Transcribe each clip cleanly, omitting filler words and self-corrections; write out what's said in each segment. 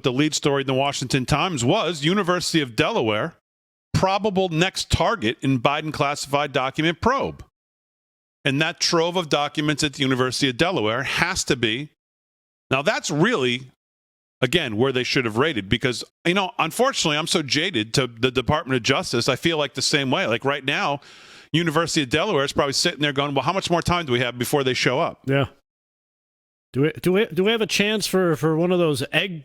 the lead story in the Washington Times was University of Delaware, probable next target in Biden classified document probe. And that trove of documents at the University of Delaware has to be, now that's really, again, where they should have raided, because, unfortunately, I'm so jaded to the Department of Justice. I feel like the same way. Like right now, University of Delaware is probably sitting there going, well, how much more time do we have before they show up? Yeah. Do we have a chance for one of those egg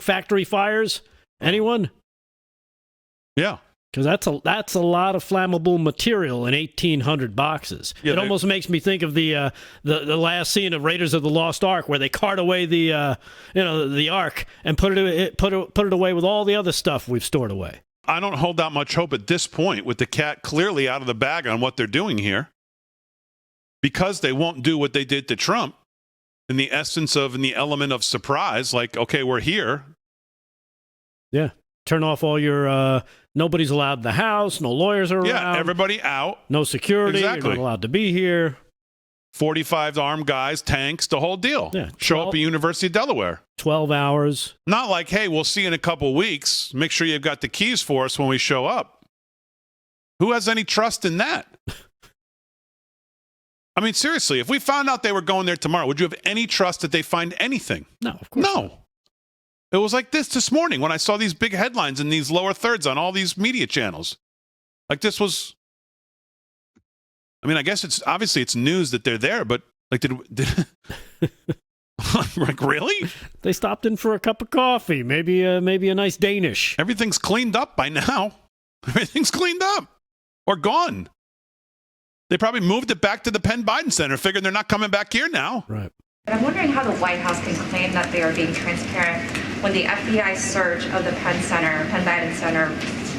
factory fires? Anyone? Yeah. Because that's a lot of flammable material in 1,800 boxes. Yeah, it almost makes me think of the last scene of Raiders of the Lost Ark, where they cart away the Ark and put it away with all the other stuff we've stored away. I don't hold out much hope at this point, with the cat clearly out of the bag on what they're doing here, because they won't do what they did to Trump in the essence of, in the element of surprise, like, okay, we're here. Yeah. Turn off all your, nobody's allowed in the house, no lawyers are around. Yeah, everybody out. No security, exactly. You're not allowed to be here. 45 armed guys, tanks, the whole deal. Yeah, show up at University of Delaware. 12 hours. Not like, hey, we'll see you in a couple weeks. Make sure you've got the keys for us when we show up. Who has any trust in that? I mean, seriously, if we found out they were going there tomorrow, would you have any trust that they find anything? No, of course not. It was like this morning when I saw these big headlines in these lower thirds on all these media channels. Like this was, I mean, I guess it's news that they're there, but like, did like, really? They stopped in for a cup of coffee, maybe a nice Danish. Everything's cleaned up by now. Everything's cleaned up or gone. They probably moved it back to the Penn Biden Center, figuring they're not coming back here now. Right. I'm wondering how the White House can claim that they are being transparent when the FBI search of the Penn Biden Center,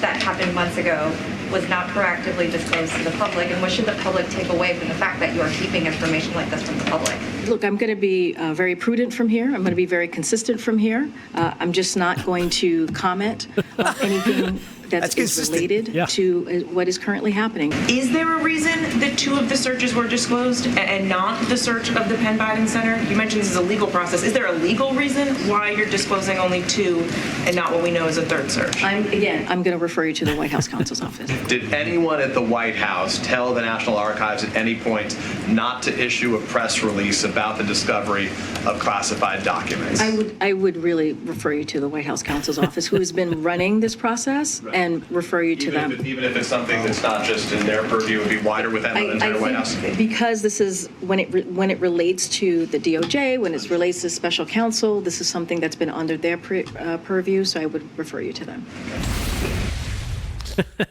that happened months ago, was not proactively disclosed to the public. And what should the public take away from the fact that you are keeping information like this from the public? Look, I'm going to be very prudent from here. I'm going to be very consistent from here. I'm just not going to comment on anything that is related to what is currently happening. Is there a reason that two of the searches were disclosed and not the search of the Penn Biden Center? You mentioned this is a legal process. Is there a legal reason why you're disclosing only two and not what we know is a third search? I'm going to refer you to the White House counsel's office. Did anyone at the White House tell the National Archives at any point not to issue a press release about the discovery of classified documents? I would really refer you to the White House counsel's office, who has been running this process, and refer you to them. Even if it's something that's not just in their purview, it would be wider within the entire White House? Because this is, when it relates to the DOJ, when it relates to special counsel, this is something that's been under their purview, so I would refer you to them.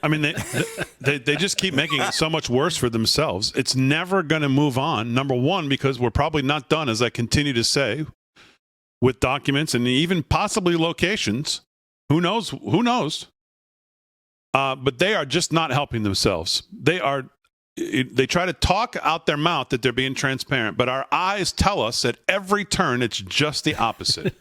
I mean, they just keep making it so much worse for themselves. It's never going to move on. Number one, because we're probably not done, as I continue to say, with documents and even possibly locations. Who knows? Who knows? But they are just not helping themselves. They try to talk out their mouth that they're being transparent, but our eyes tell us at every turn it's just the opposite.